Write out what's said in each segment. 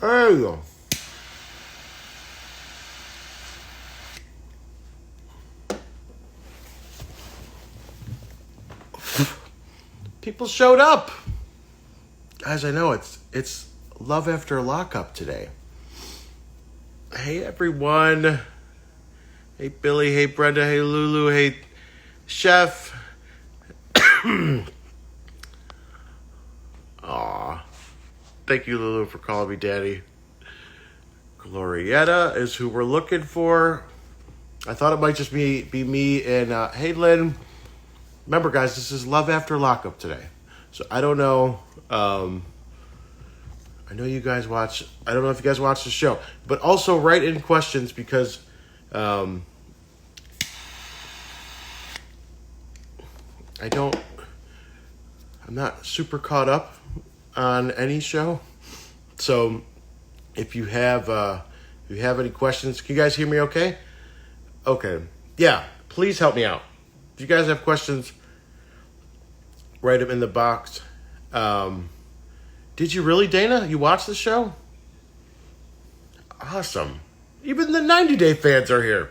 There you go. People showed up. Guys, I know it's Love After Lockup today. Hey, everyone. Hey, Billy. Hey, Brenda. Hey, Lulu. Hey, Chef. Aw. Thank you, Lulu, for calling me daddy. Glorietta is who we're looking for. I thought it might just be me and, hey, Lynn. Remember, guys, this is Love After Lockup today. So I don't know. I know you guys watch. I don't know if you guys watch the show. But also write in questions because I'm not super caught up on any show. So if you have any questions, can you guys hear me okay? Okay. Yeah, please help me out. If you guys have questions, write them in the box. Did you really, Dana? You watched the show? Awesome. Even the 90-day fans are here.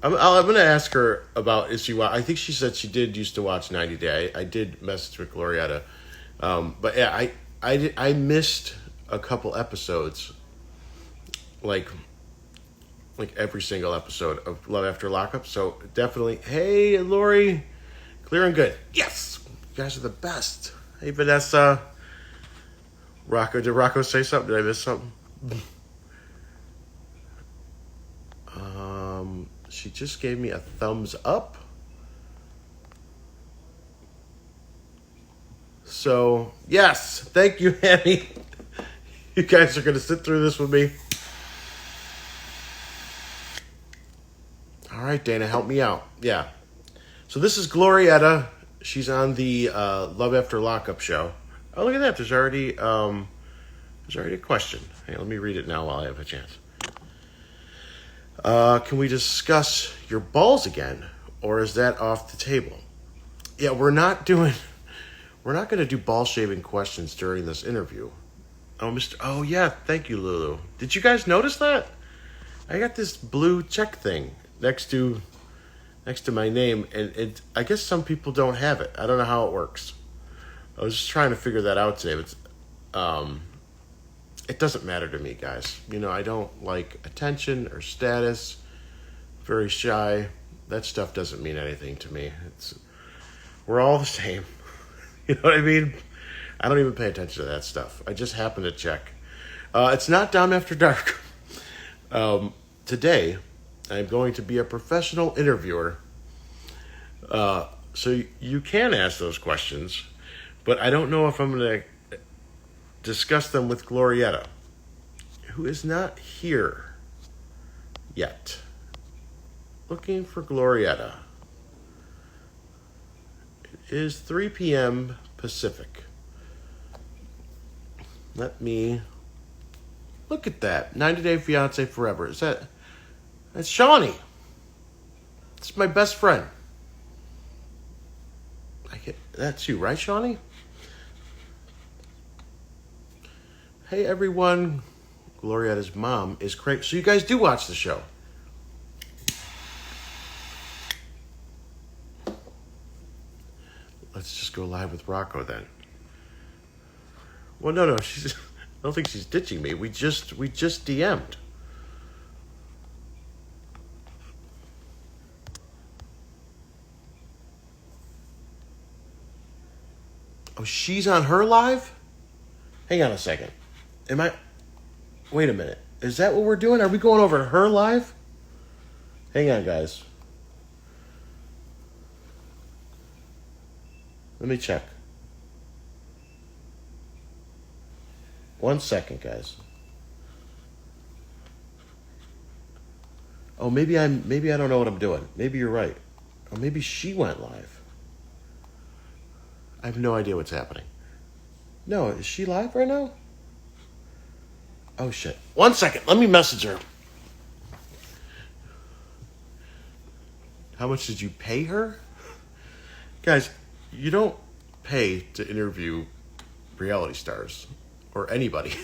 I'm going to ask her about is she. I think she said she did used to watch 90 Day. I did message with Glorietta, but yeah, I missed a couple episodes, like every single episode of Love After Lockup. So definitely, hey Lori, clear and good. Yes, you guys are the best. Hey Vanessa, Rocco. Did Rocco say something? Did I miss something? She just gave me a thumbs up. So, yes. Thank you, Annie. You guys are going to sit through this with me. All right, Dana, help me out. Yeah. So this is Glorietta. She's on the Love After Lockup show. Oh, look at that. There's already a question. Hey, let me read it now while I have a chance. Can we discuss your balls again, or is that off the table? Yeah, we're not going to do ball shaving questions during this interview. Oh yeah, thank you, Lulu. Did you guys notice that? I got this blue check thing next to my name, and I guess some people don't have it. I don't know how it works. I was just trying to figure that out today, but it doesn't matter to me, guys. You know, I don't like attention or status. Very shy. That stuff doesn't mean anything to me. We're all the same. You know what I mean? I don't even pay attention to that stuff. I just happen to check. It's not Dom After Dark. Today, I'm going to be a professional interviewer. So you can ask those questions, but I don't know if I'm going to discuss them with Glorietta, who is not here yet. Looking for Glorietta. It is 3 p.m. Pacific. Let me look at that. 90 Day Fiance Forever. That's Shawnee. It's my best friend. That's you, right, Shawnee? Hey, everyone. Glorietta's mom is crazy. So you guys do watch the show. Let's just go live with Rocco then. Well, no. I don't think she's ditching me. We just DM'd. Oh, she's on her live? Hang on a second. Wait a minute. Is that what we're doing? Are we going over to her live? Hang on, guys. Let me check. 1 second, guys. Oh, maybe I don't know what I'm doing. Maybe you're right. Or maybe she went live. I have no idea what's happening. No, is she live right now? Oh, shit. 1 second. Let me message her. How much did you pay her? Guys, you don't pay to interview reality stars or anybody. I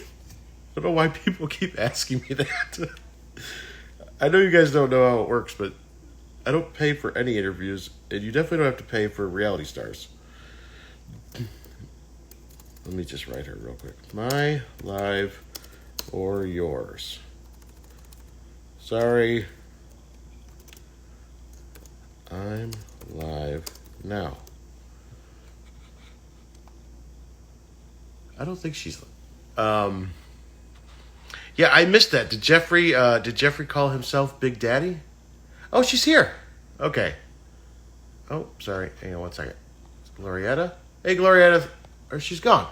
don't know why people keep asking me that. I know you guys don't know how it works, but I don't pay for any interviews, and you definitely don't have to pay for reality stars. Let me just write her real quick. My live or yours? Sorry. I'm live now. I don't think she's. Yeah, I missed that. Did Jeffrey call himself Big Daddy? Oh, she's here. Okay. Oh, sorry. Hang on one second. Glorietta? Hey, Glorietta. Or she's gone.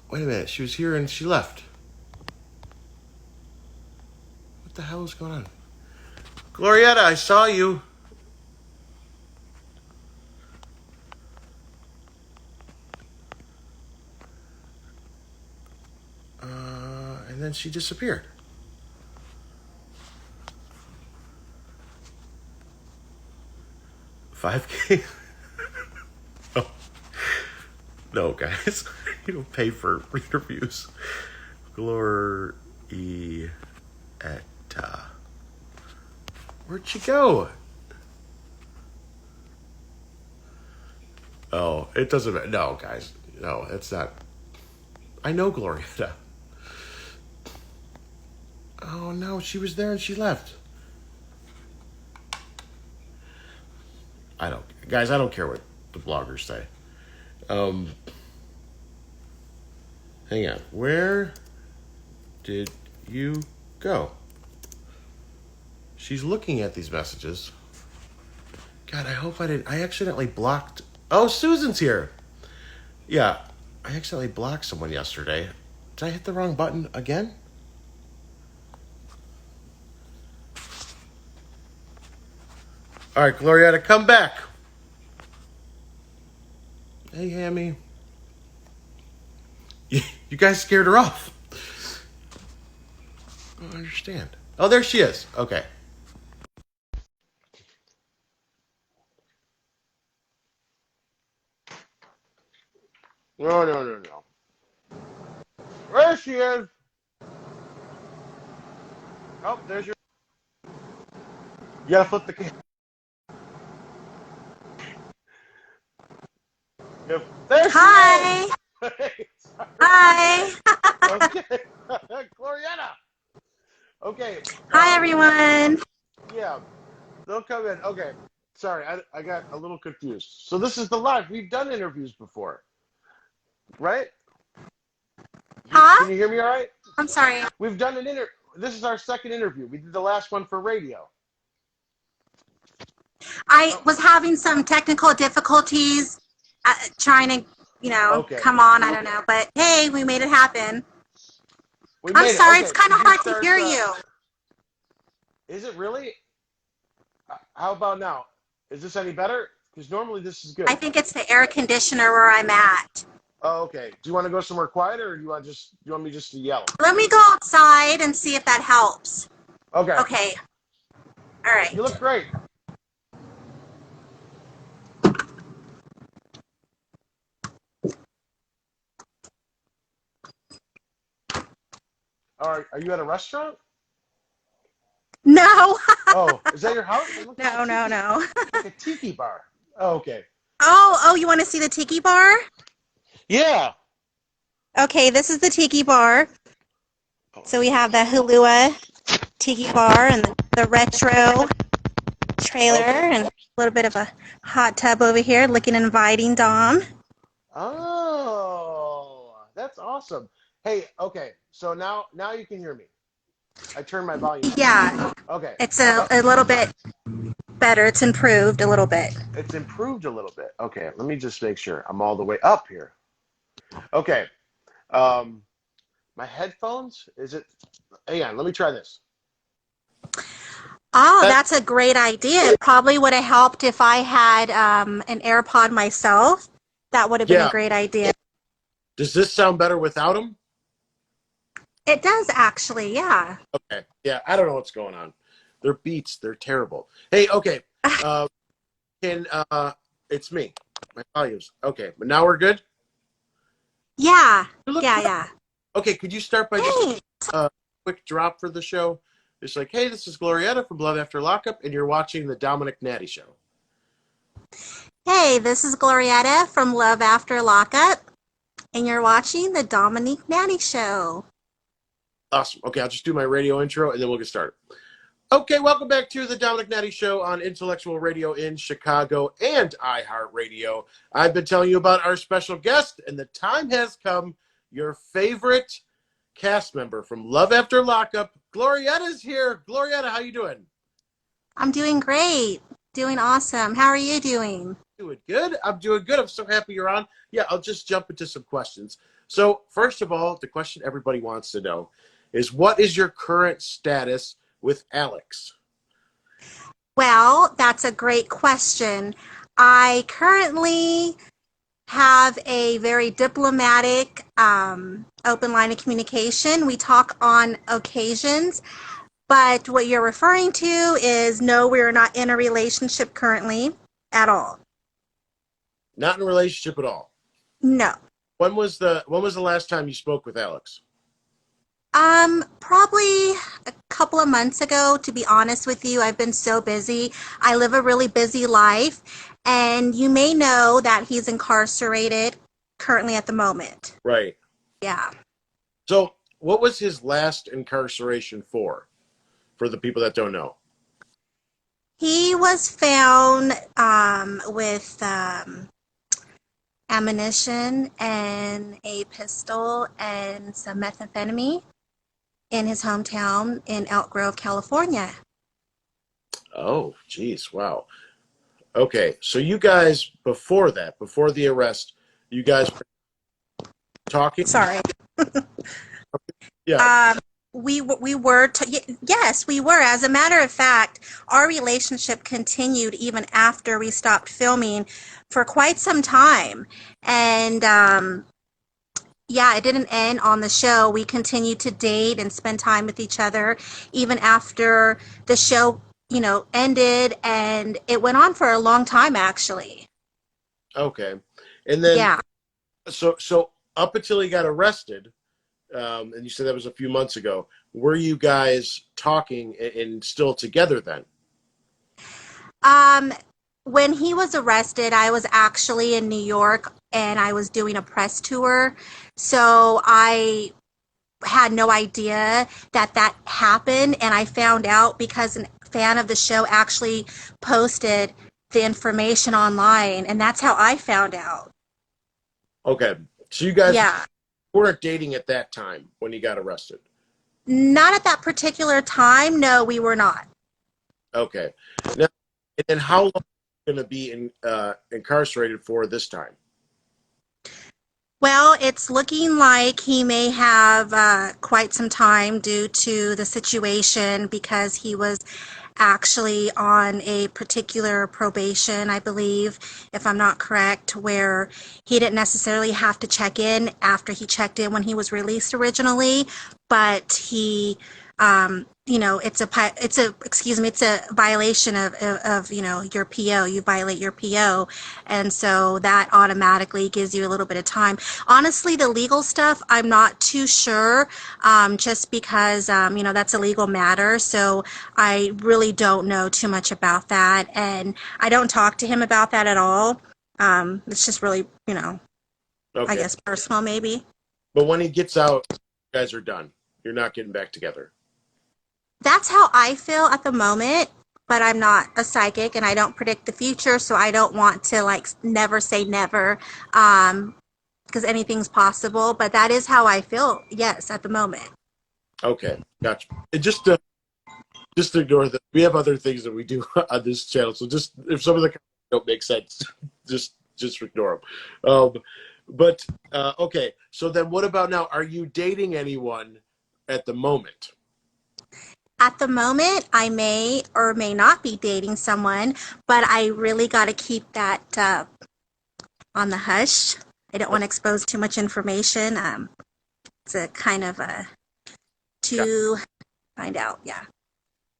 Wait a minute. She was here and she left. What the hell is going on? Glorietta, I saw you. And then she disappeared. $5K? Oh. No, guys. You don't pay for interviews. Glorietta. Where'd she go? Oh, it doesn't matter. No, guys. No, it's not. I know Glorietta. Oh, no, she was there and she left. Guys, I don't care what the bloggers say. Hang on. Where did you go? She's looking at these messages. God, I hope I didn't. I accidentally blocked. Oh, Susan's here. Yeah, I accidentally blocked someone yesterday. Did I hit the wrong button again? All right, Glorietta, come back. Hey, Hammy. You guys scared her off. I don't understand. Oh, there she is. Okay. No. There she is. Oh, there's your. You gotta flip the camera. Yep. There she Hi. is. Hey, sorry. Hi. Okay. Glorietta. Okay. Hi, everyone. Yeah. They'll come in. Okay. Sorry, I got a little confused. So this is the live. We've done interviews before, right? Huh? Can you hear me all right? I'm sorry. We've done an This is our second interview. We did the last one for radio. I was having some technical difficulties trying to, Okay. come on. I don't know. But hey, we made it happen. We I'm made sorry. it. Okay. It's kind of Could you hard to hear you. Is it really? How about now? Is this any better? Because normally this is good. I think it's the air conditioner where I'm at. Oh, okay. Do you want to go somewhere quieter, or do you want me just to yell? Let me go outside and see if that helps. Okay. Okay. All right. You look great. All right. Are you at a restaurant? No. Oh, is that your house? No. Like a tiki bar. Oh, okay. Oh, you want to see the tiki bar? Yeah. Okay, this is the tiki bar. So we have the Hulua tiki bar and the retro trailer and a little bit of a hot tub over here looking inviting, Dom. Oh, that's awesome. Hey, okay. So now you can hear me. I turned my volume up. Yeah. Okay. It's a little bit better. It's improved a little bit. It's improved a little bit. Okay, let me just make sure I'm all the way up here. Okay. My headphones, hang on, let me try this. Oh, that's a great idea. It probably would have helped if I had an AirPod myself. That would have been a great idea. Does this sound better without them? It does, actually, yeah. Okay. Yeah, I don't know what's going on. Their beats, they're terrible. Hey, okay. Can it's me. My volumes. Okay, but now we're good. Yeah. You look Yeah, good. yeah. Okay, could you start by just Hey. a quick drop for the show? Just like, hey, this is Glorietta from Love After Lockup, and you're watching the Domenick Nati Show. Hey, this is Glorietta from Love After Lockup, and you're watching the Domenick Nati Show. Awesome. Okay, I'll just do my radio intro, and then we'll get started. Okay, welcome back to the Domenick Nati Show on Intellectual Radio in Chicago and iHeartRadio. I've been telling you about our special guest, and the time has come. Your favorite cast member from Love After Lockup, Glorietta's here. Glorietta, how you doing? I'm doing great. Doing awesome. How are you doing? Doing good. I'm doing good. I'm so happy you're on. Yeah, I'll just jump into some questions. So, first of all, the question everybody wants to know is, what is your current status with Alex? Well, that's a great question. I currently have a very diplomatic, open line of communication. We talk on occasions, but what you're referring to is no, we're not in a relationship currently at all. Not in a relationship at all. No. When was the last time you spoke with Alex? Probably a couple of months ago, to be honest with you. I've been so busy. I live a really busy life, and you may know that he's incarcerated currently at the moment. Right. Yeah. So, what was his last incarceration for the people that don't know? He was found with ammunition and a pistol and some methamphetamine in his hometown in Elk Grove, California. Oh, geez, wow. Okay, so you guys, before the arrest, you guys were talking? Sorry. Yeah. Yes, we were. As a matter of fact, our relationship continued even after we stopped filming for quite some time. And yeah, it didn't end on the show. We continued to date and spend time with each other even after the show, ended, and it went on for a long time, actually. Okay. And then, Yeah. so up until he got arrested, and you said that was a few months ago, were you guys talking and still together then? When he was arrested, I was actually in New York and I was doing a press tour. So I had no idea that happened. And I found out because a fan of the show actually posted the information online. And that's how I found out. Okay. So you guys Yeah. weren't dating at that time when he got arrested? Not at that particular time. No, we were not. Okay. Now, and then how long are you going to be incarcerated for this time? Well, it's looking like he may have quite some time due to the situation because he was actually on a particular probation, I believe, if I'm not correct, where he didn't necessarily have to check in after he checked in when he was released originally, but he it's a violation of your PO. You violate your PO, and so that automatically gives you a little bit of time. Honestly, the legal stuff, I'm not too sure, just because that's a legal matter. So I really don't know too much about that, and I don't talk to him about that at all. It's just really, Okay. I guess personal, maybe. But when he gets out, you guys are done. You're not getting back together. That's how I feel at the moment, but I'm not a psychic and I don't predict the future, so I don't want to never say never, because anything's possible, but that is how I feel, yes, at the moment. Okay, gotcha. And just ignore that. We have other things that we do on this channel, so just if some of the comments don't make sense, just ignore them. But okay, so then what about now? Are you dating anyone at the moment? At the moment, I may or may not be dating someone, but I really got to keep that on the hush. I don't want to expose too much information. It's a kind of to find out. Yeah.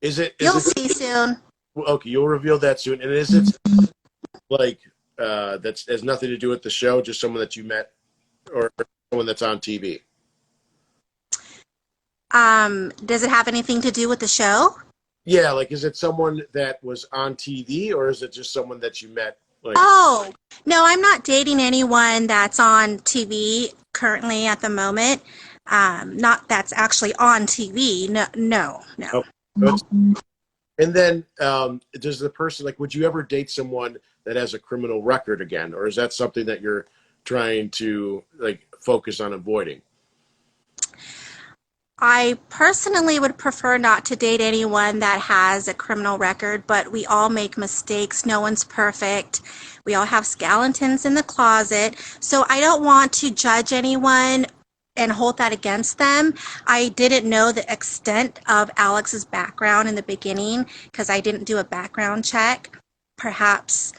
Is it? You'll see soon. Okay, you'll reveal that soon. And is it like that has nothing to do with the show, just someone that you met or someone that's on TV? Does it have anything to do with the show? Yeah, like is it someone that was on TV or is it just someone that you met? Like, Oh, no, I'm not dating anyone that's on TV currently at the moment. Not that's actually on TV. No, no, no. oh, and then does the person like? Would you ever date someone that has a criminal record again, or is that something that you're trying to like focus on avoiding? I personally would prefer not to date anyone that has a criminal record, but we all make mistakes. No one's perfect. We all have skeletons in the closet. So I don't want to judge anyone and hold that against them. I didn't know the extent of Alex's background in the beginning because I didn't do a background check. Perhaps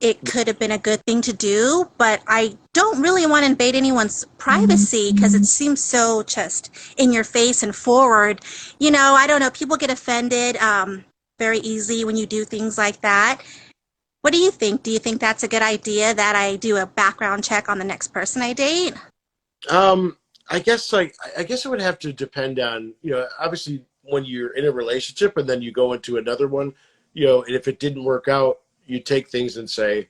it could have been a good thing to do, but I don't really want to invade anyone's privacy because it seems so just in your face and forward. You know, I don't know, people get offended very easily when you do things like that. What do you think? Do you think that's a good idea that I do a background check on the next person I date? I guess I guess it would have to depend on, obviously when you're in a relationship and then you go into another one, and if it didn't work out, you take things and say,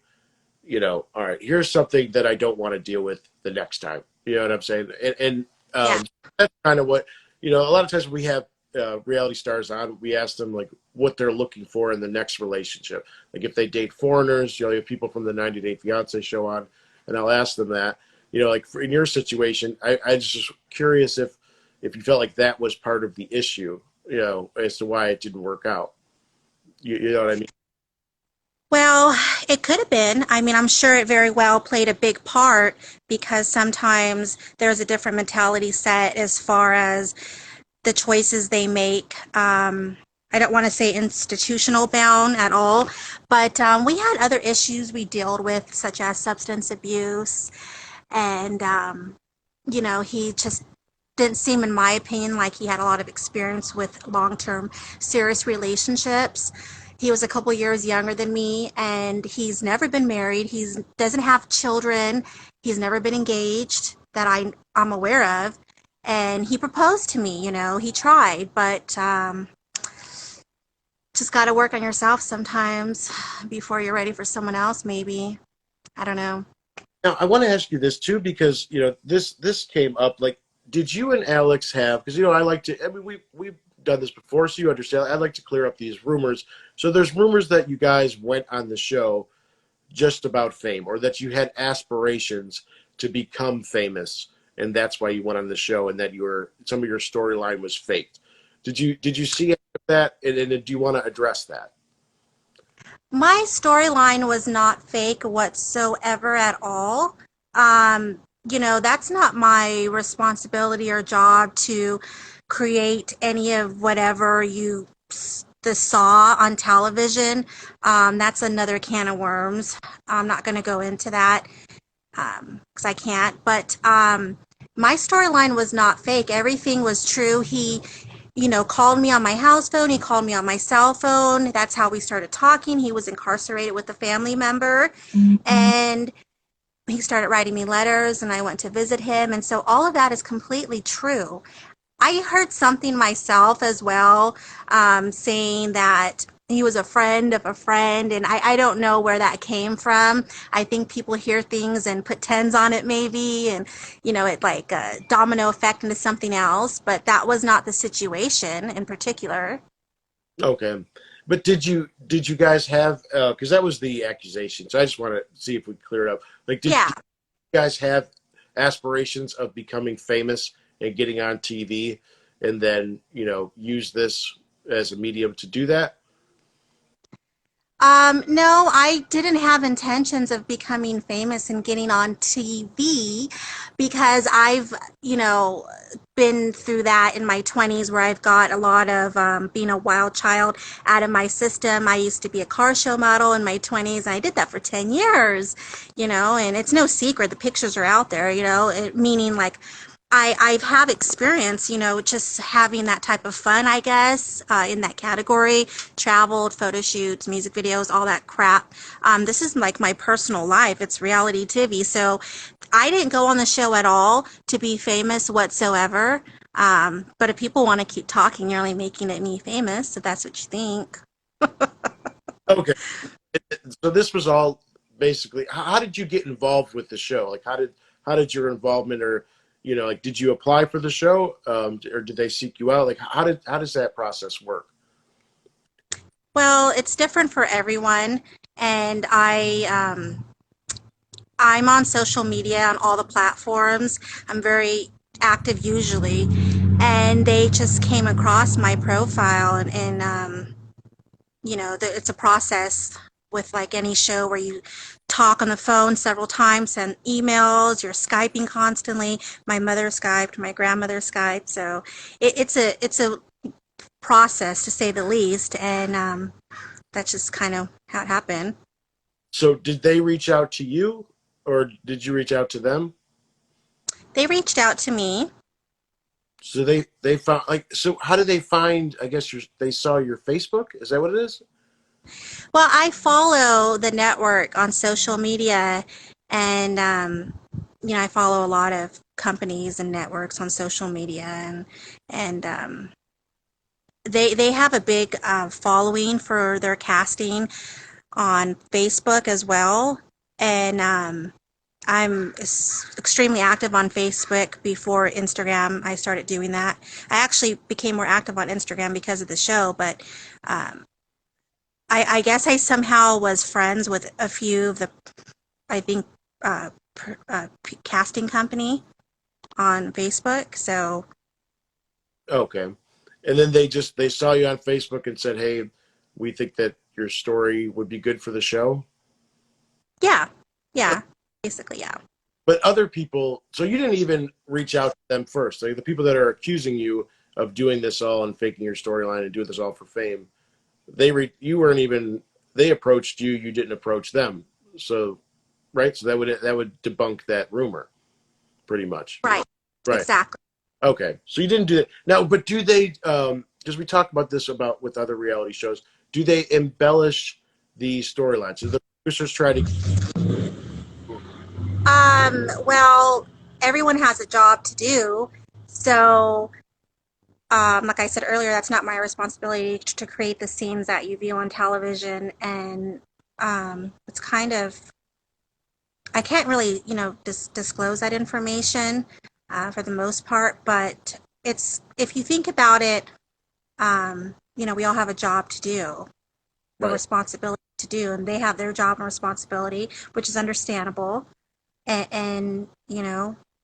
all right, here's something that I don't want to deal with the next time. You know what I'm saying? And Yeah. that's kind of what, a lot of times when we have reality stars on, we ask them like what they're looking for in the next relationship. Like if they date foreigners, you have people from the 90 Day Fiance show on, and I'll ask them that. Like in your situation, I just curious if you felt like that was part of the issue, as to why it didn't work out. You know what I mean? Well, it could have been. I mean, I'm sure it very well played a big part because sometimes there's a different mentality set as far as the choices they make. I don't want to say institutional bound at all, but we had other issues we dealt with, such as substance abuse. And, he just didn't seem, in my opinion, like he had a lot of experience with long-term serious relationships. He was a couple years younger than me, and he's never been married. He doesn't have children. He's never been engaged that I'm aware of. And he proposed to me, he tried, but just got to work on yourself sometimes before you're ready for someone else, maybe. I don't know. Now, I want to ask you this too, because this came up. Like, did you and Alex have? Because I like to. I mean, we've done this before, so you understand. I like to clear up these rumors. So there's rumors that you guys went on the show just about fame, or that you had aspirations to become famous, and that's why you went on the show, and that some of your storyline was faked. Did you see any of that, and do you want to address that? My storyline was not fake whatsoever at all. That's not my responsibility or job to create any of whatever you saw on television. That's another can of worms. I'm not going to go into that because I can't. But my storyline was not fake. Everything was true. He called me on my house phone. He called me on my cell phone. That's how we started talking. He was incarcerated with a family member. Mm-hmm. And he started writing me letters, and I went to visit him. And so all of that is completely true. I heard something myself as well, saying that he was a friend of a friend, and I don't know where that came from. I think people hear things and put tens on it maybe, and it like a domino effect into something else, but that was not the situation in particular. Okay. But did you guys have, because that was the accusation, so I just want to see if we clear it up. Like, did you guys have aspirations of becoming famous and getting on TV, and then use this as a medium to do that? No, I didn't have intentions of becoming famous and getting on TV because I've, been through that in my 20s where I've got a lot of being a wild child out of my system. I used to be a car show model in my 20s, and I did that for 10 years, and it's no secret. The pictures are out there, meaning like I've have experience, just having that type of fun, I guess, in that category, traveled, photo shoots, music videos, all that crap. This is like my personal life. It's reality TV. So I didn't go on the show at all to be famous whatsoever. But if people want to keep talking, you're only making it me famous, if that's what you think. Okay. So this was all basically. How did you get involved with the show? Like, how did your involvement, or like, did you apply for the show, or did they seek you out? Like, how does that process work? Well, it's different for everyone, and I'm on social media on all the platforms. I'm very active usually, and they just came across my profile, and it's a process with like any show where you talk on the phone several times, send emails, you're Skyping constantly. My mother Skyped, my grandmother Skyped, so it's a process to say the least, and that's just kind of how it happened. So did they reach out to you, or did you reach out to them? They reached out to me. So they found, like, so how did they find? I guess they saw your Facebook. Is that what it is? Well, I follow the network on social media, and I follow a lot of companies and networks on social media, and they have a big following for their casting on Facebook as well, and I'm extremely active on Facebook. Before Instagram, I started doing that. I actually became more active on Instagram because of the show, but um, I guess I somehow was friends with a few of the, I think, casting company on Facebook. So Okay. And then they saw you on Facebook and said, "Hey, we think that your story would be good for the show." yeah, yeah, basically, yeah. But other people, so you didn't even reach out to them first. Like the people that are accusing you of doing this all and faking your storyline and doing this all for fame, you weren't even, they approached you, you didn't approach them. So, right? So that would debunk that rumor pretty much. Right, Right. exactly. Okay. So you didn't do that. Now, but do they, because we talked about this about with other reality shows, do they embellish the storylines? Do the producers try to? Well, everyone has a job to do, so like I said earlier, that's not my responsibility to create the scenes that you view on television, and it's kind of I can't really, disclose that information for the most part, but it's if you think about it, we all have a job to do, a Right. responsibility to do, and they have their job and responsibility, which is understandable. And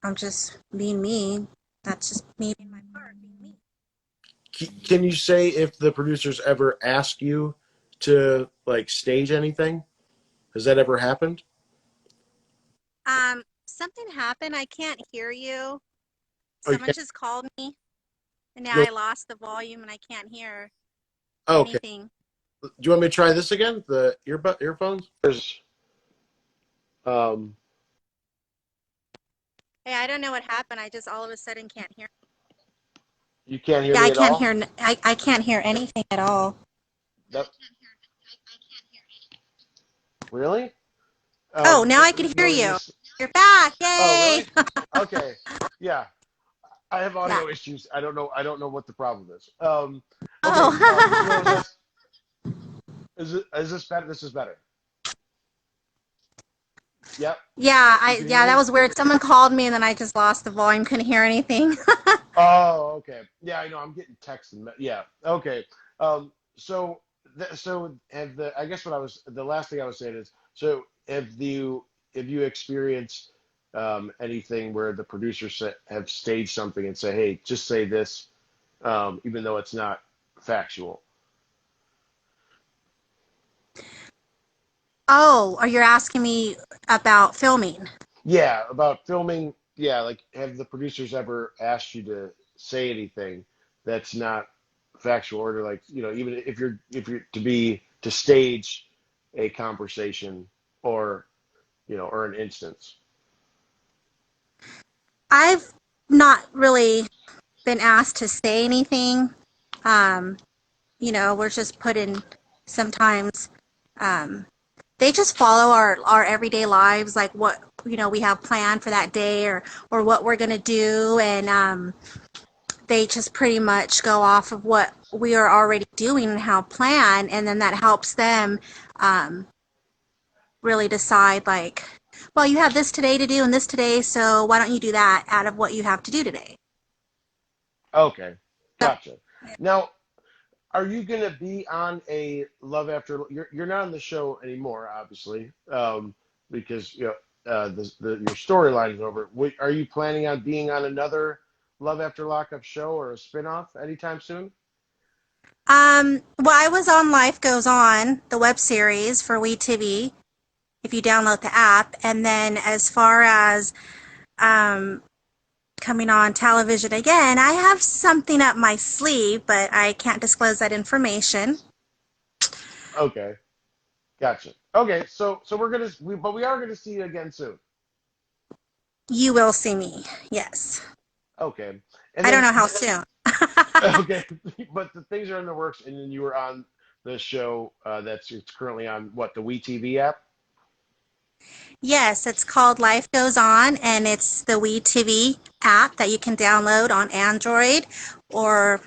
I'm just being me. That's just me being my part, being me. Can you say if the producers ever ask you to like stage anything? Has that ever happened? Something happened. I can't hear you. Someone Okay. just called me, and now You'll- I lost the volume and I can't hear Okay. anything. Do you want me to try this again? The earphones? Um, Hey, I don't know what happened. I just all of a sudden can't hear. you can't hear Yeah, me at all? I can't hear anything at all. That, really? Oh, now I can You hear want me to you. just? You're back. Oh, Yay. really? Okay. Yeah. I have Yeah. audio issues. I don't know what the problem is. Okay. So Oh. that's is this better? This is better. Yep. Yeah, You can hear that me? was weird. Someone called me and then I just lost the volume, couldn't hear anything. Oh, okay. Yeah, I know. I'm getting texts and yeah. Okay. So have the I guess what I was the last thing I was saying is, so have you experienced anything where the producers have staged something and say, "Hey, just say this," even though it's not factual? Oh, are you asking me about filming? Yeah, about filming. Yeah, like have the producers ever asked you to say anything that's not factual, or to, like, even if you're to stage a conversation, or or an instance. I've not really been asked to say anything. We're just put in sometimes. Um, they just follow our everyday lives, like what we have planned for that day, or what we're gonna do, and they just pretty much go off of what we are already doing and how planned, and then that helps them um, really decide, like, well, you have this today to do and this today, so why don't you do that out of what you have to do today? Okay, So, gotcha. Now, are you going to be on a Love After? You're not on the show anymore, obviously, because your storyline is over. Are you planning on being on another Love After Lockup show or a spinoff anytime soon? well, I was on Life Goes On, the web series for WeTV, if you download the app, and then as far as um, coming on television again, I have something up my sleeve, but I can't disclose that information. Okay, gotcha. Okay, so but we are gonna see you again soon. You will see me, yes. Okay, and I don't then know how soon. okay, but the things are in the works, and then you were on the show it's currently on what, the WeTV app? Yes, it's called Life Goes On, and it's the WeTV app that you can download on Android or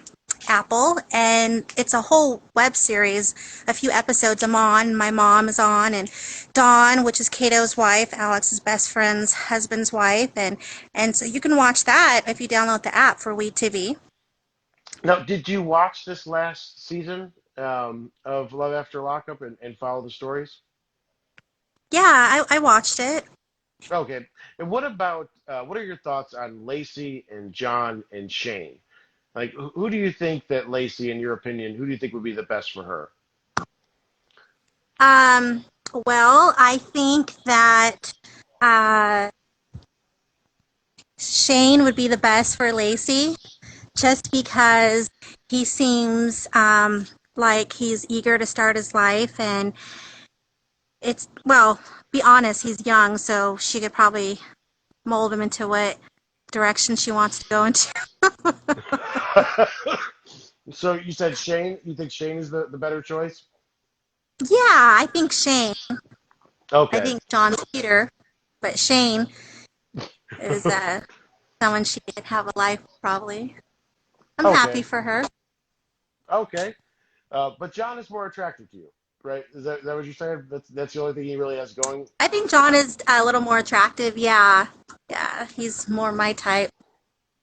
Apple, and it's a whole web series. A few episodes I'm on. My mom is on, and Dawn, which is Cato's wife, Alex's best friend's husband's wife, and so you can watch that if you download the app for WeTV. Now, did you watch this last season of Love After Lockup and follow the stories? Yeah, I watched it. Okay. And what are your thoughts on Lacey and John and Shane? Like, who do you think that Lacey, in your opinion, who do you think would be the best for her? Um, well, I think that uh, Shane would be the best for Lacey, just because he seems like he's eager to start his life, and well, be honest, he's young, so she could probably mold him into what direction she wants to go into. So you said Shane? You think Shane is the better choice? Yeah, I think Shane. I Okay. think John's Peter, but Shane is someone she could have a life with, probably. I'm happy Okay. for her. Okay. But John is more attractive to you, right? Is that what you're saying? That's the only thing he really has going. I think John is a little more attractive. Yeah, yeah, he's more my type.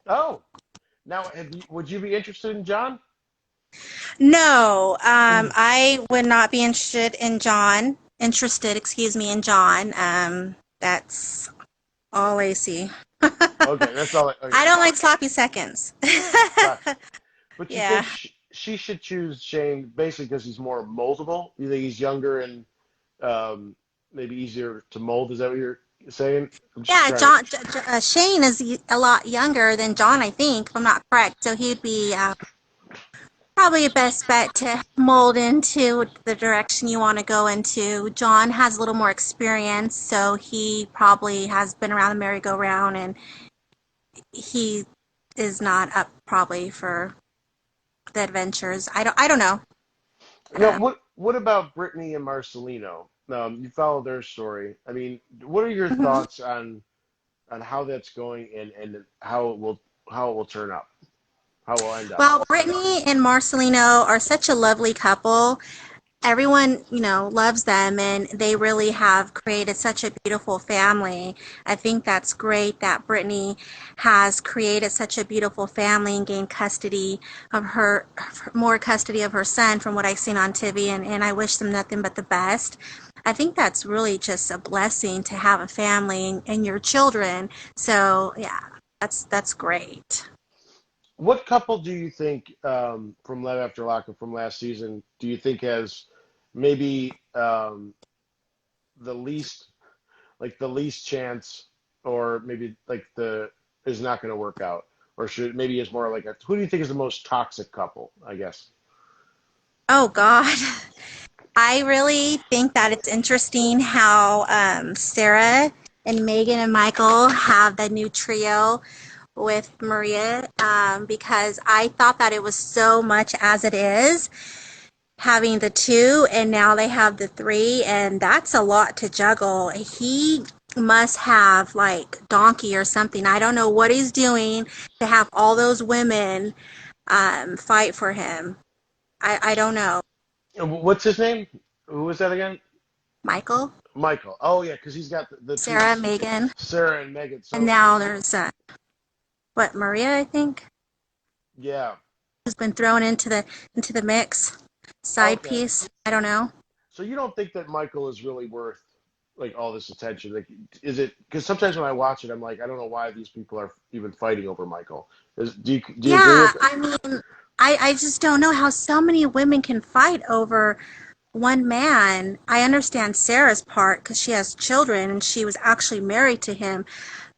Oh, now would you be interested in John? No, I would not be interested in John. Interested, excuse me, in John. That's all I see. Okay, that's all. I Okay, don't like sloppy seconds. gotcha. But you think Yeah. she should choose Shane basically because he's more moldable? You think he's younger and um, maybe easier to mold? Is that what you're saying? I'm just Yeah, trying to. Shane is a lot younger than John, I think, if I'm not correct. So he'd be probably a best bet to mold into the direction you want to go into. John has a little more experience, so he probably has been around the merry-go-round, and he is not up probably for the adventures. I don't know. Now, what about Brittany and Marcelino? You follow their story. I mean, what are your Mhm. thoughts on how that's going and how it will turn up, how it will end up? Well, Brittany and Marcelino are such a lovely couple. Everyone, loves them, and they really have created such a beautiful family. I think that's great that Brittany has created such a beautiful family and gained custody of more custody of her son from what I've seen on TV, and I wish them nothing but the best. I think that's really just a blessing to have a family and your children. So, yeah, that's great. What couple do you think from Love After Lockup from last season do you think has maybe the least the least chance, or maybe like the is not going to work out, or should maybe is more like a who do you think is the most toxic couple? I guess. Oh, God. I really think that it's interesting how Sarah and Megan and Michael have that new trio with Maria because I thought that it was so much as it is, having the two, and now they have the three, and that's a lot to juggle. He must have like donkey or something. I don't know what he's doing to have all those women fight for him. I don't know. What's his name? Who was that again? Michael, Michael. Oh yeah, because he's got the two, Sarah, Megan, Sarah and Megan. and So now there's what, Maria, I think, yeah. has been thrown into the mix. Side Okay. piece. I don't know. So you don't think that Michael is really worth like all this attention? Like, is it? Because sometimes when I watch it, I'm like, I don't know why these people are even fighting over Michael. Do you agree Yeah, with it? I mean, I just don't know how so many women can fight over one man. I understand Sarah's part because she has children and she was actually married to him.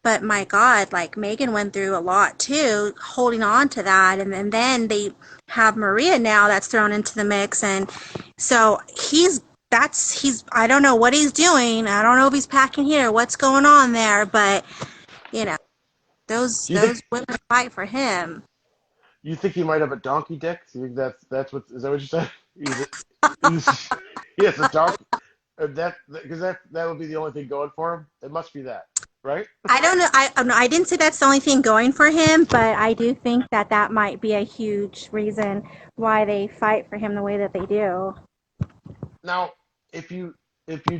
But my God, like Megan went through a lot too, holding on to that. And then they have Maria now that's thrown into the mix. And so I don't know what he's doing. I don't know if he's packing here, what's going on there. But, you know, Do you think those women fight for him. you think he might have a donkey dick? Do you think that's what is that what you said? He's he has a donkey. That because that would be the only thing going for him. It must be that, right? I don't know. I didn't say that's the only thing going for him, but I do think that that might be a huge reason why they fight for him the way that they do. Now, if you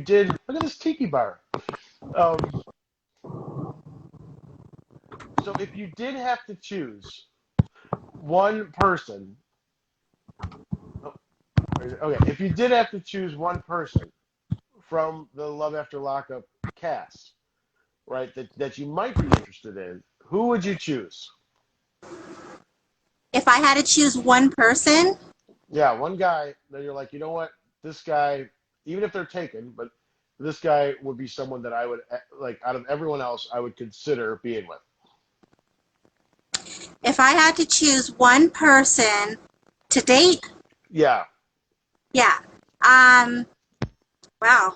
did look at this tiki bar. Um, so if you did have to choose one person, oh, okay, if you did have to choose one person from the Love After Lockup cast, right, that you might be interested in, who would you choose? If I had to choose one person, Yeah, one guy that you're like, you know what, this guy, even if they're taken, but this guy would be someone that I would like out of everyone else I would consider being with. if I had to choose one person to date, Yeah. yeah. Um, wow.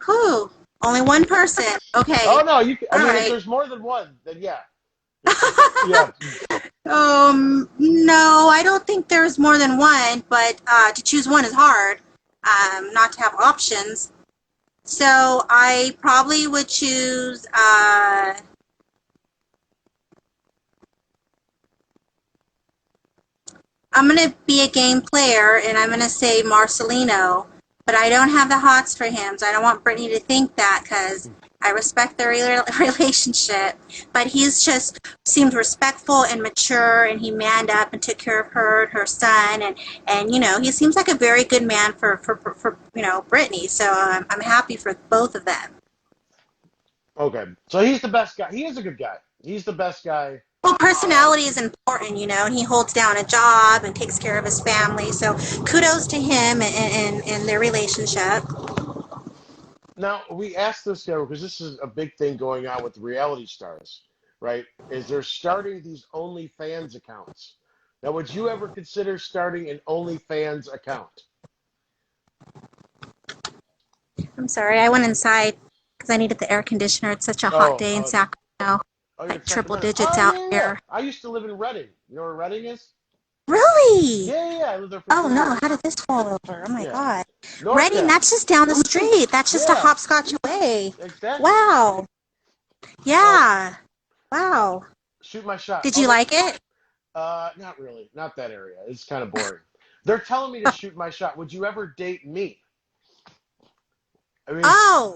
Who? Only one person. Okay. Oh no, you. I All mean, if right. there's more than one, then yeah. Yeah. No, I don't think there's more than one, but to choose one is hard. Not to have options. So I probably would choose. I'm gonna be a game player, and I'm gonna say Marcelino, but I don't have the hots for him, so I don't want Brittany to think that because I respect their relationship. But he's just seemed respectful and mature, and he manned up and took care of her and her son, and he seems like a very good man for Brittany. So I'm happy for both of them. Okay. So he's the best guy. He is a good guy. He's the best guy. Well, personality is important, and he holds down a job and takes care of his family. So kudos to him and their relationship. Now we asked this guy because this is a big thing going on with reality stars, right? Is they're starting these OnlyFans accounts. Now, would you ever consider starting an OnlyFans account? I'm sorry, I went inside because I needed the air conditioner. It's such a hot Oh, day in Sacramento, oh, you're in like triple Sacramento. digits Oh, out yeah, yeah. here. I used to live in Reading. You know where Reading is? Really? Yeah, yeah, yeah. I lived there for Oh 2 no, years. how did this fall over? Oh my Yeah. God. North Reading, End. that's just down the street. That's just a Yeah, hopscotch away. exactly. Wow. So Yeah. Wow. shoot my shot. Did Oh, you they, like it? not really. Not that area. It's kind of boring. They're telling me to shoot my shot. Would you ever date me? I mean, Oh.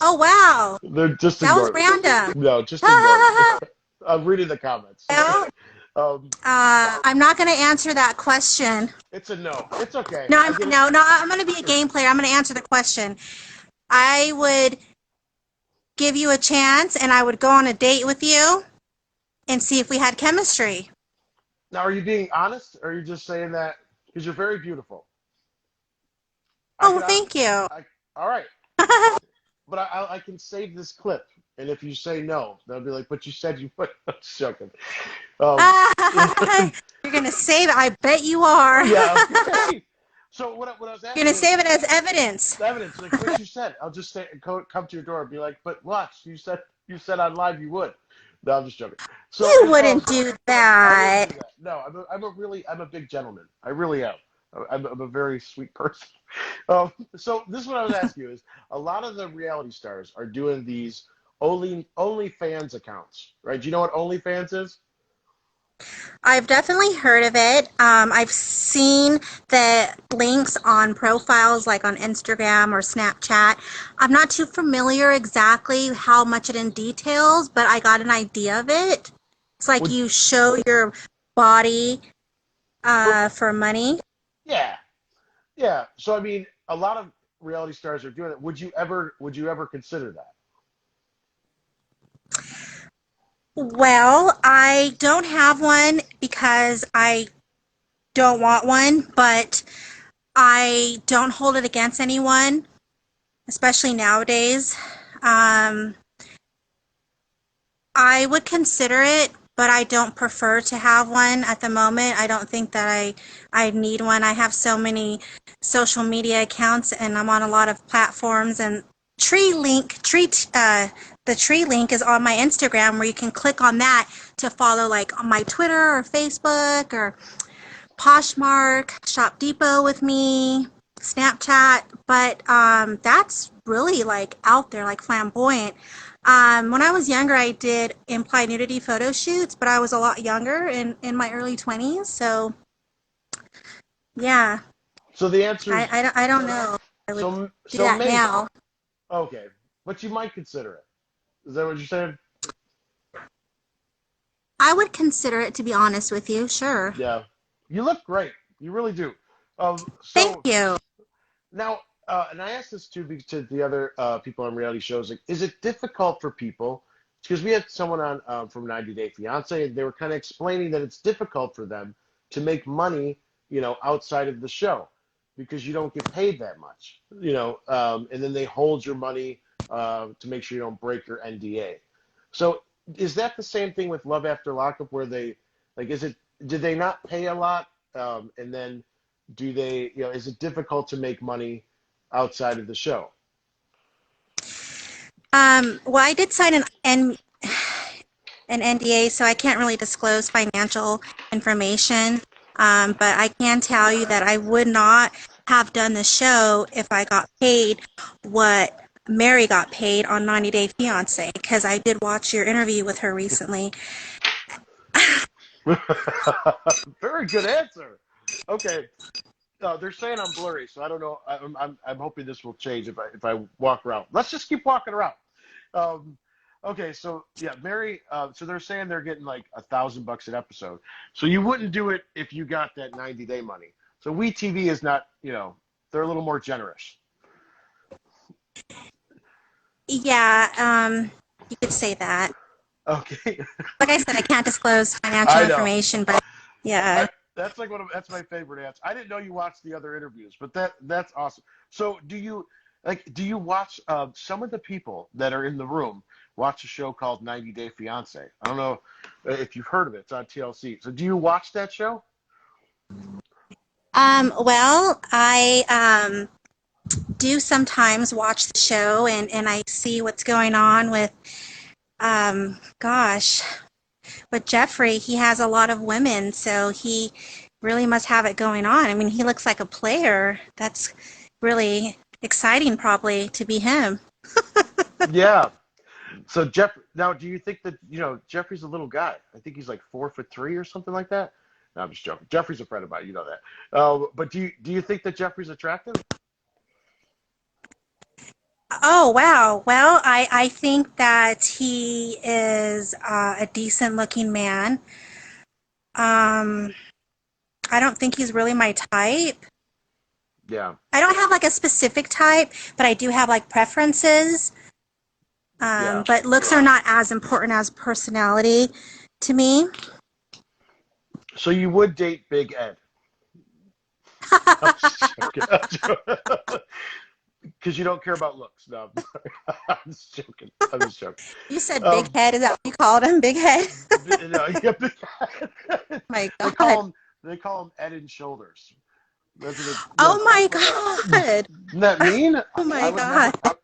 Oh wow. they're just That was ignore me. random. No, just ignore me. I'm reading the comments. Well, Um, I'm not going to answer that question. it's a no. It's okay. No, I get it. no. I'm going to be a game player. I'm going to answer the question. I would give you a chance, and I would go on a date with you and see if we had chemistry. Now, are you being honest, or are you just saying that because you're very beautiful? I Oh, can. well, thank you. All right, but I can save this clip, and if you say no, they'll be like, "But you said you would." I'm just joking. Um, You're going to save it. I bet you are. yeah. Okay. So what I was You're going asking to is save it as evidence. evidence, like what you said. I'll just say, come to your door and be like, "But watch, you said on live you would." No, I'm just joking. So You as far wouldn't as, do I wouldn't that. do that. No, I'm a big gentleman. I really am. I'm a very sweet person. So this is what I was asking you is a lot of the reality stars are doing these OnlyFans accounts, right? Do you know what OnlyFans is? I've definitely heard of it. I've seen the links on profiles like on Instagram or Snapchat. I'm not too familiar exactly how much it in details, but I got an idea of it. It's like Would you show your body for for money. yeah, yeah. So I mean, a lot of reality stars are doing it. Would you ever consider that? Well, I don't have one because I don't want one, but I don't hold it against anyone, especially nowadays. Um, I would consider it, but I don't prefer to have one at the moment. I don't think that I need one. I have so many social media accounts and I'm on a lot of platforms and the tree link is on my Instagram where you can click on that to follow like on my Twitter or Facebook or Poshmark, Shop Depot with me, Snapchat, but that's really like out there, like flamboyant. When I was younger, I did implied nudity photo shoots, but I was a lot younger in my early 20s. So, yeah, So the answer is I don't know. I would do so that maybe now. okay, but you might consider it. Is that what you're saying? I would consider it, to be honest with you, sure. Yeah, you look great. You really do. Thank So you. now, and I asked this to the other people on reality shows. Like, is it difficult for people? Because we had someone on from 90 Day Fiance, and they were kind of explaining that it's difficult for them to make money, outside of the show, because you don't get paid that much, and then they hold your money to make sure you don't break your NDA. So, is that the same thing with Love After Lockup, where they, like, did they not pay a lot, and then do they, is it difficult to make money outside of the show? Well, I did sign an NDA, so I can't really disclose financial information. But I can tell you that I would not have done the show if I got paid what Mary got paid on 90 Day Fiance, because I did watch your interview with her recently. Very good answer. Okay. They're saying I'm blurry, so I don't know. I'm hoping this will change if I walk around. Let's just keep walking around. Um, okay, so yeah, Mary. So they're saying they're getting like $1,000 an episode. So you wouldn't do it if you got that 90-day money. So WeTV is not. They're a little more generous. Yeah, you could say that. Okay. Like I said, I can't disclose financial I know. information, but yeah. That's like that's my favorite answer. I didn't know you watched the other interviews, but that's awesome. So do you watch some of the people that are in the room watch a show called 90 Day Fiance? I don't know if you've heard of it. It's on TLC. So do you watch that show? Well, I do sometimes watch the show and I see what's going on with gosh, with Jeffrey. He has a lot of women, so he really must have it going on. I mean, he looks like a player. That's really exciting probably to be him. Yeah. So now do you think that Jeffrey's a little guy? I think he's like 4'3" or something like that. No, I'm just joking. Jeffrey's a friend of mine, you know that. But do you think that Jeffrey's attractive? Oh, wow. Well, I think that he is a decent looking man. Um, I don't think he's really my type. Yeah. I don't have like a specific type, but I do have like preferences. Yeah. But looks are not as important as personality to me. So you would date Big Ed? I'm just joking. Because you don't care about looks. No, I'm sorry. I'm just joking. I'm just joking. You said big Um, head. Is that what you called him? Big head? no, yeah, Big Ed. My They God. call him Ed and Shoulders. That's what Oh my God. isn't that mean? Oh I my would never. God.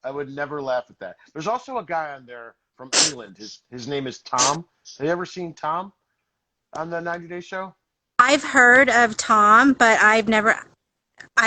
I would never laugh at that. There's also a guy on there from England. His name is Tom. Have you ever seen Tom on the 90 Day Show? I've heard of Tom, but I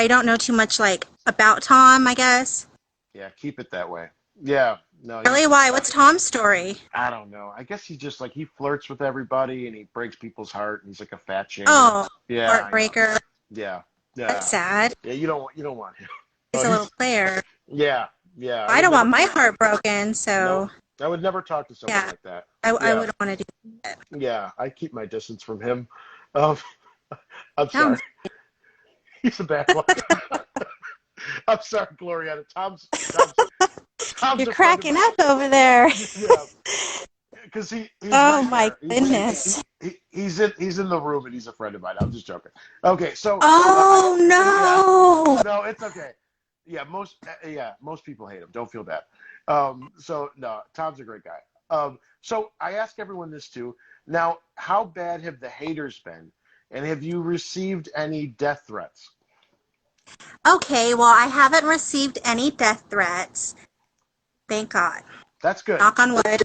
don't know too much like about Tom, I guess. Yeah, keep it that way. Yeah, no, Really? Why? What's Tom's story? I don't know. I guess he's just like he flirts with everybody and he breaks people's heart and he's like a fat shamer. Oh, Yeah, heartbreaker. yeah, yeah. That's sad. Yeah, you don't want him. He's a little player. Yeah, yeah. I don't want my heart broken, so. No, I would never talk to someone like that. I wouldn't want to do that. Yeah, I keep my distance from him. I'm sorry. He's a bad one. I'm sorry, Glorietta. Tom's You're cracking up over there. Yeah, because he's oh my goodness. He's in the room and he's a friend of mine. I'm just joking. Okay, so. Oh no. No, it's okay. Yeah, most people hate him. Don't feel bad. So no, Tom's a great guy. So I ask everyone this too. Now, how bad have the haters been, and have you received any death threats? Okay, well, I haven't received any death threats. Thank God. That's good. Knock on wood.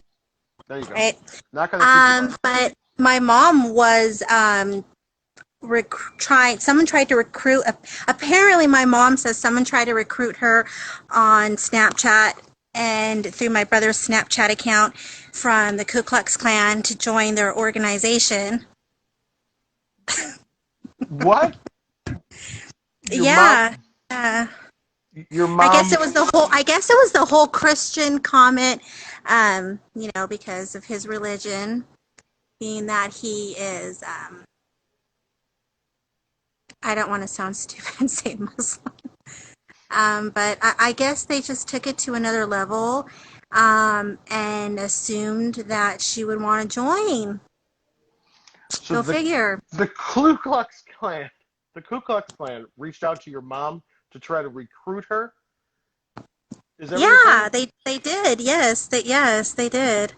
There you go. Right? Knock on the but my mom was someone tried to recruit. Apparently, my mom says someone tried to recruit her on Snapchat and through my brother's Snapchat account from the Ku Klux Klan to join their organization. What? Yeah. Your mom. I guess it was the whole Christian comment, because of his religion, being that he is. I don't want to sound stupid and say Muslim, but I guess they just took it to another level, and assumed that she would want to join. So Go figure. The Ku Klux Klan. The Ku Klux Klan reached out to your mom to try to recruit her? Is that what they did. Yes, they did.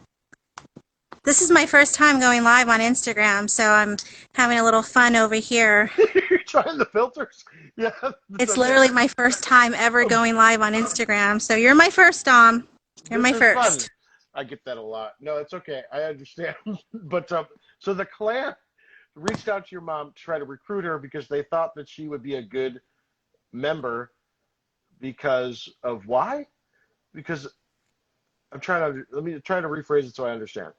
This is my first time going live on Instagram, so I'm having a little fun over here. You're trying the filters? Yeah. It's literally my first time ever going live on Instagram, so you're my first, Dom. You're my first. Fun. I get that a lot. No, it's okay. I understand. But so the Klan reached out to your mom to try to recruit her because they thought that she would be a good member because of why? Because let me try to rephrase it so I understand.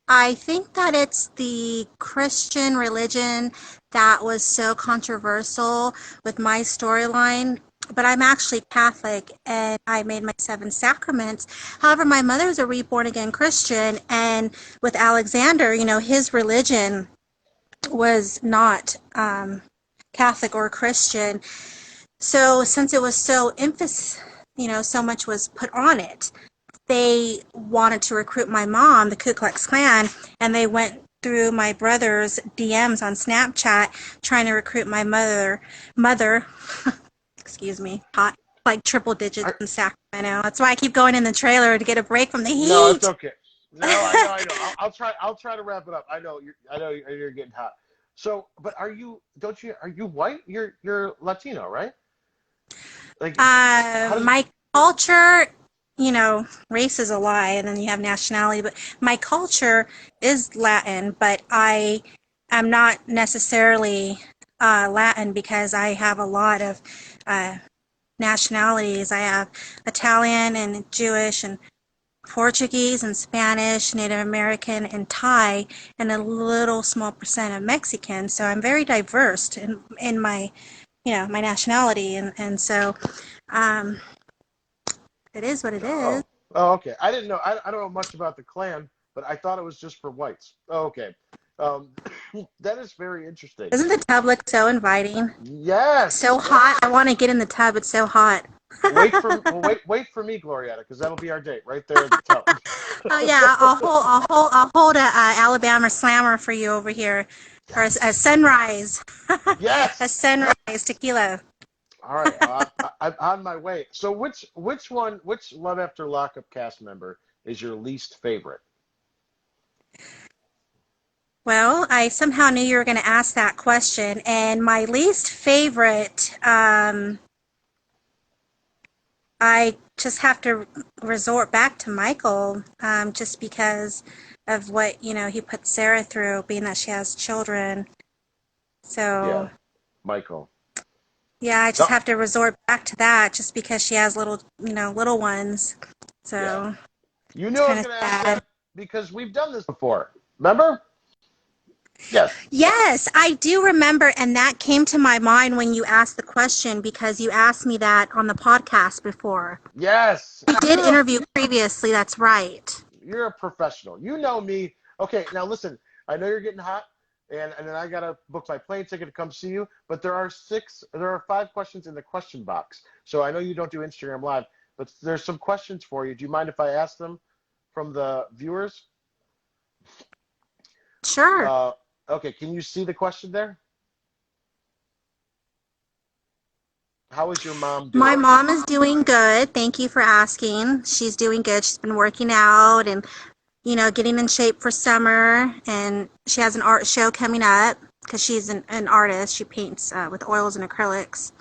I think that it's the Christian religion that was so controversial with my storyline, but I'm actually Catholic and I made my 7 sacraments. However, my mother is a reborn again Christian, and with Alexander, his religion was not Catholic or Christian. So since it was so so much was put on it, they wanted to recruit my mom, the Ku Klux Klan, and they went through my brother's DMs on Snapchat trying to recruit my mother, excuse me, hot, like triple digits in Sacramento. That's why I keep going in the trailer to get a break from the heat. No, it's okay. No, I know. I'll try to wrap it up. I know you're getting hot. So, but are you white? You're Latino, right? Like, my culture, race is a lie, and then you have nationality, but my culture is Latin, but I am not necessarily Latin because I have a lot of nationalities. I have Italian and Jewish and Portuguese and Spanish, Native American and Thai, and a little small percent of Mexican. So I'm very diverse in my my nationality, and so it is what it is. Oh, okay. I didn't know. I don't know much about the Klan, but I thought it was just for whites. Oh, okay. That is very interesting. Doesn't the tub look so inviting? Yes. So hot. I want to get in the tub. It's so hot. Wait for me, Glorietta, because that'll be our date right there at the tub. Oh yeah, I'll hold a Alabama Slammer for you over here, or a sunrise. Yes. A sunrise tequila. All right, I'm on my way. So which Love After Lockup cast member is your least favorite? Well, I somehow knew you were going to ask that question, and my least favorite, I just have to resort back to Michael, just because of what, he put Sarah through, being that she has children. Yeah, So, Michael. yeah, I just No, have to resort back to that just because she has little ones. yeah. So, You it's knew I was kind of going to ask sad. that because we've done this before. Remember? Yes. Yes, I do remember, and that came to my mind when you asked the question because you asked me that on the podcast before. Yes. We did interview previously, that's right. You're a professional. You know me. Okay, now listen. I know you're getting hot, and then I gotta book my plane ticket to come see you. But there are 5 questions in the question box. So I know you don't do Instagram Live, but there's some questions for you. Do you mind if I ask them from the viewers? Sure. Okay. Can you see the question there? How is your mom My doing? mom is doing good. Thank you for asking. She's doing good. She's been working out and, getting in shape for summer. And she has an art show coming up because she's an artist. She paints with oils and acrylics.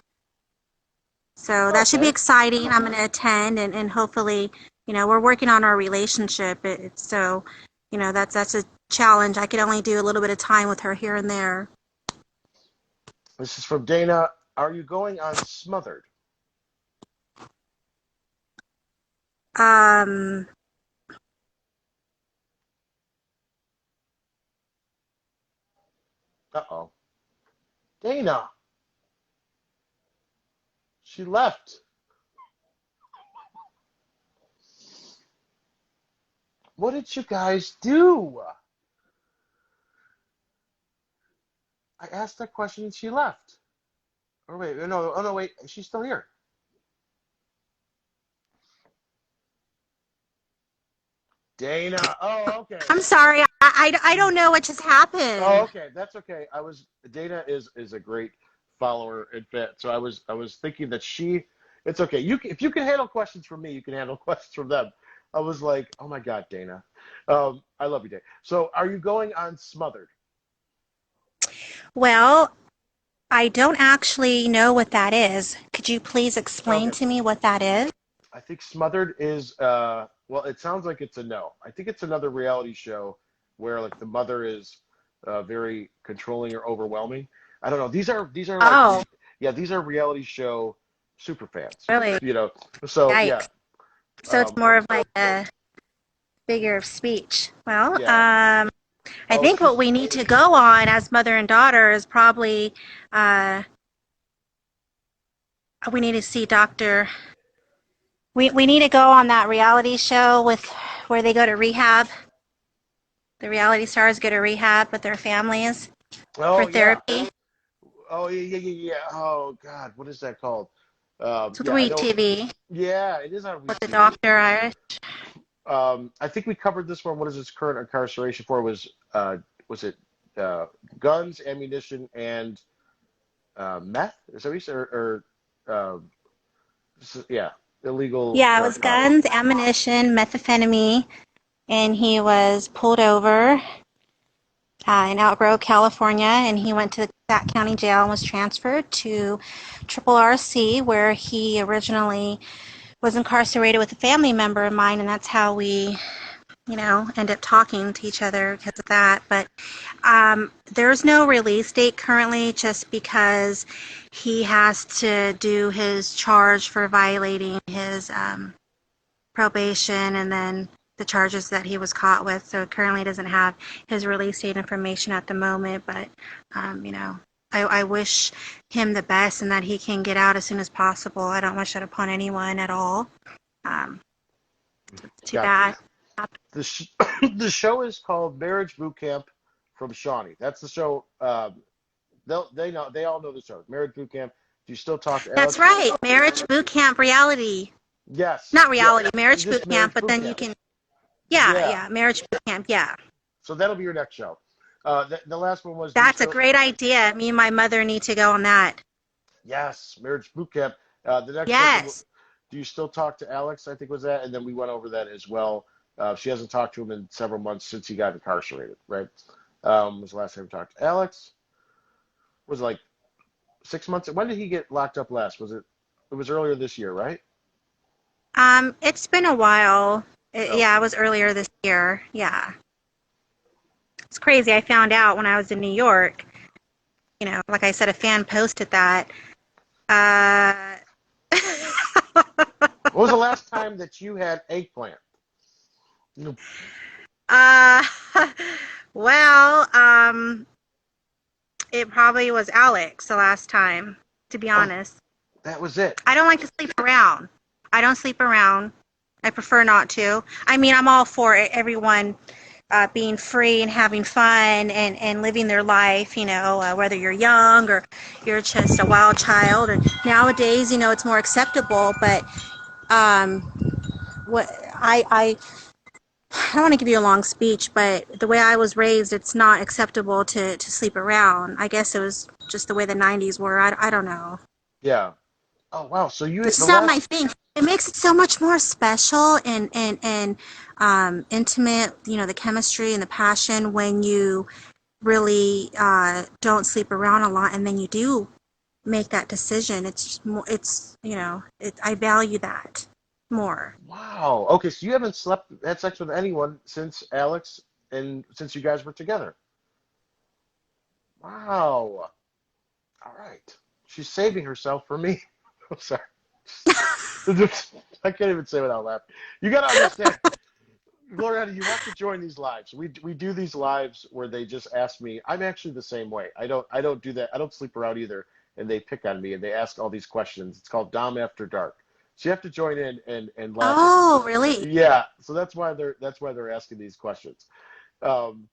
So that should be Okay. exciting. I'm going to attend and hopefully, we're working on our relationship. So, that's a challenge. I could only do a little bit of time with her here and there. This is from Dana. Are you going on Smothered? Um, Uh-oh. Dana. She left. What did you guys do? I asked that question and she left. Oh wait, no, oh no, wait, she's still here. Dana. Oh, okay. I'm sorry. I don't know what just Oh, happened. okay. That's okay. Dana is a great follower and fan. So I was thinking that it's okay. If you can handle questions from me, you can handle questions from them. I was like, oh my God, Dana. I love you, Dana. So are you going on Smothered? Well, I don't actually know what that is. Could you please explain Okay. to me what that is? I think Smothered is well, it sounds like it's a no. I think it's another reality show where like the mother is very controlling or overwhelming. I don't know. These are like Oh, yeah, these are reality show super fans. really? You know. So yeah. Yikes. So it's more of like a figure of speech. Well, Yeah. I Oh, think what we need to go on as mother and daughter is probably uh, we need to see Dr. We need to go on that reality show with where they go to rehab. The reality stars go to rehab with their families for oh yeah. therapy. Oh yeah. Oh God, what is that called? It's with Yeah, I Read know. TV Yeah, it is on with the WeTV. doctor Irish. I think we covered this one. What is his current incarceration for? Was it guns, ammunition, and meth? Is that what you said? Yeah, illegal Yeah, it was narcotics. guns, ammunition, methamphetamine, and he was pulled over in Outgrove, California, and he went to that county jail and was transferred to Triple RC, where he originally was incarcerated with a family member of mine, and that's how we, end up talking to each other because of that. But there's no release date currently, just because he has to do his charge for violating his probation and then the charges that he was caught with. So it currently doesn't have his release date information at the moment, but I wish him the best and that he can get out as soon as possible. I don't wish that upon anyone at all. Um, it's too Gotcha. bad. The show is called Marriage Boot Camp from Shawnee. That's the show. They all know the show. Marriage Boot Camp. Do you still talk to That's Alex? right. Marriage boot camp reality. Yes. Not Yeah. reality, marriage boot Just camp, Marriage but Boot then you Camp. can, yeah, Yeah. yeah, marriage boot camp, yeah. So that'll be your next show. The last one was. Do you That's a still? great idea. Me and my mother need to go on that. Yes, Marriage Boot Camp. The next question. Yes. Do you still talk to Alex? I think was that, and then we went over that as well. She hasn't talked to him in several months since he got incarcerated. Right? Was the last time we talked to Alex? Was it like 6 months? When did he get locked up last? Was it? It was earlier this year, right? It's been a while. Okay. Yeah, it was earlier this year. Yeah. It's crazy. I found out when I was in New York, like I said, a fan posted that. Uh, What was the last time that you had eggplant? uh, well, it probably was Alex the last time, to be Oh, honest. that was it. I don't like to sleep around. I don't sleep around. I prefer not to. I mean, I'm all for everyone being free and having fun and living their life, whether you're young or you're just a wild child. And nowadays, it's more acceptable. But um, what I don't want to give you a long speech, but the way I was raised, it's not acceptable to sleep around. I guess it was just the way the 90s were. I don't know. Yeah. Oh wow. So you It's the just not my last. thing. It makes it so much more special and intimate, the chemistry and the passion when you really don't sleep around a lot and then you do make that decision. I value that more. Wow. Okay. So you haven't had sex with anyone since Alex and since you guys were together. Wow. All right. She's saving herself for me. I'm sorry. I can't even say without laughing. You got to understand, Glorietta, you have to join these lives. We do these lives where they just ask me. I'm actually the same way. I don't do that. I don't sleep around either. And they pick on me and they ask all these questions. It's called Dom After Dark. So you have to join in and laugh. Oh, really? Yeah. So that's why they're asking these questions. Um,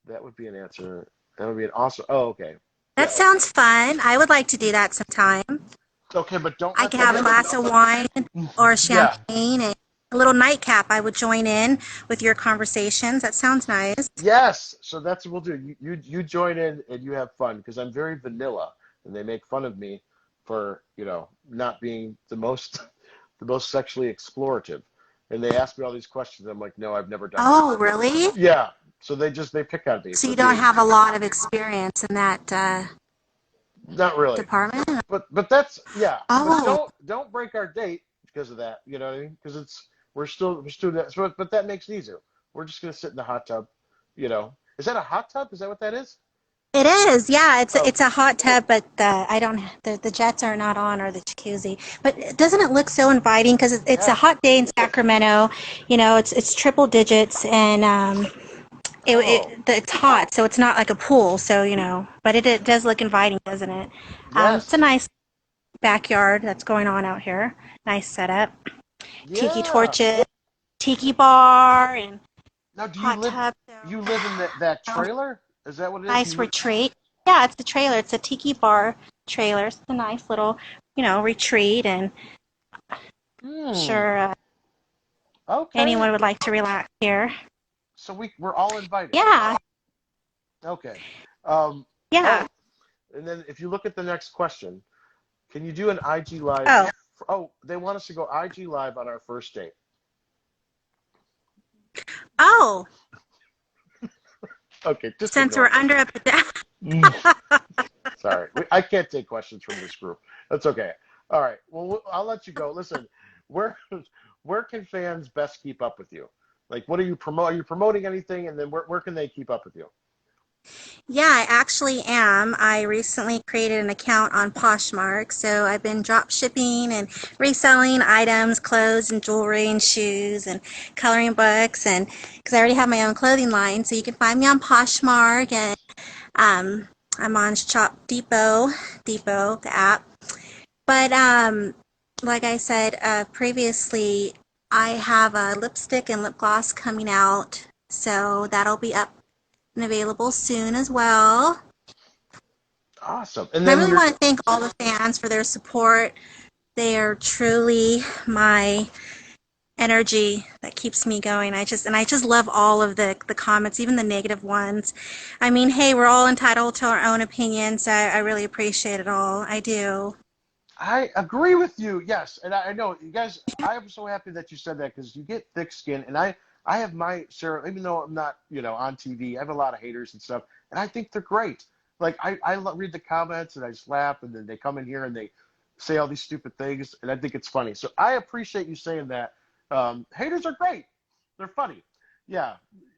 that would be an answer. That would be an awesome. Oh, okay. That Yeah. sounds fun. I would like to do that sometime. Okay, but don't I let could them have a in. glass of wine or Yeah. champagne and a little nightcap. I would join in with your conversations. That sounds nice. Yes. So that's what we'll do. You join in and you have fun because I'm very vanilla and they make fun of me for, not being the most the most sexually explorative. And they ask me all these questions. I'm like, no, I've never done that. Oh, really? Yeah. So they pick on me So for you don't being have a lot of experience in that not really. department? But that's yeah. But Oh, don't break our date because of that. You know what I mean? Because we're still that. But that makes it easier. We're just gonna sit in the hot tub. Is that a hot tub? Is that what that is? it is. Yeah, it's Oh, it's a hot tub, but I don't. The jets are not on or the jacuzzi. But doesn't it look so inviting? Because it's a yeah. hot day in Sacramento. It's triple digits and Oh, it's hot, so it's not like a pool. So but it does look inviting, doesn't it? It's a yes. nice backyard that's going on out here. Nice setup. Tiki Yeah. torches, tiki bar, and Now, do you hot live tub. you live in that So trailer? Is that what it is? nice retreat. Yeah, it's a trailer. It's a tiki bar trailer. It's a nice little, retreat, and Hmm. sure Okay. anyone would like to relax here. So we're all invited. Yeah, Okay. Um. yeah. Oh, and then if you look at the next question, can you do an IG live? Oh, Oh, they want us to go IG live on our first date. oh. Okay, just Since ignore we're them. under a Mm. Sorry, I can't take questions from this group. That's okay. All right. Well, I'll let you go. Listen, where where can fans best keep up with you? Like, what are you promote? Are you promoting anything? And then where can they keep up with you? Yeah, I actually am. I recently created an account on Poshmark, so I've been drop shipping and reselling items, clothes and jewelry and shoes and coloring books, and because I already have my own clothing line, so you can find me on Poshmark, and um, I'm on Shop Depot, the app. But like I said previously, I have a lipstick and lip gloss coming out, so that'll be up and available soon as well. Awesome. And And I then really you're want to thank all the fans for their support. They are truly my energy that keeps me going. I just love all of the comments, even the negative ones. I mean, hey, we're all entitled to our own opinions. I really appreciate it all. I do. I agree with you. Yes, and I know you guys. I am so happy that you said that because you get thick skin, and I have my share. Even though I'm not on TV, I have a lot of haters and stuff, and I think they're great. Like I read the comments and I just laugh, and then they come in here and they say all these stupid things, and I think it's funny. So I appreciate you saying that. Haters are great. They're funny. Yeah,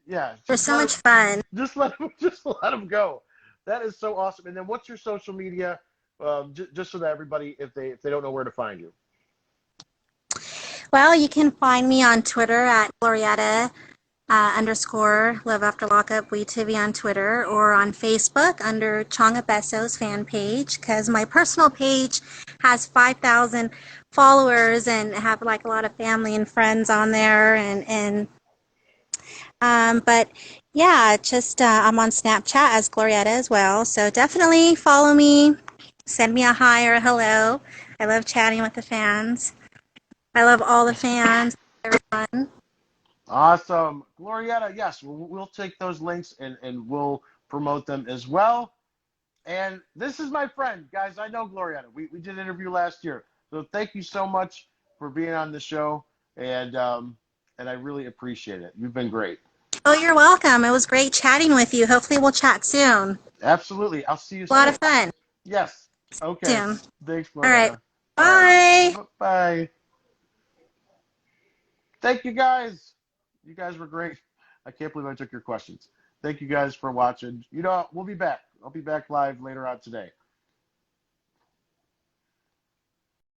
yeah. They're so much fun. Just let them go. That is so awesome. And then what's your social media? Just so that everybody, if they don't know where to find you. Well, you can find me on Twitter at Glorietta _ Love After Lockup WeTV on Twitter, or on Facebook under Changa Besos fan page, because my personal page has 5,000 followers and have like a lot of family and friends on there, but yeah, just I'm on Snapchat as Glorietta as well, so definitely follow me, send me a hi or a hello. I love chatting with the fans. I love all the fans, everyone. Awesome. Glorietta, yes, we'll take those links and we'll promote them as well. And this is my friend, guys. I know Glorietta. We did an interview last year. So thank you so much for being on the show, and I really appreciate it. You've been great. Oh, you're welcome. It was great chatting with you. Hopefully we'll chat soon. Absolutely. I'll see you soon. A lot of fun. Yes. Okay. Soon. Thanks, Glorietta. All right. Bye. Right. Bye. Thank you, guys. You guys were great. I can't believe I took your questions. Thank you guys for watching. We'll be back. I'll be back live later on today.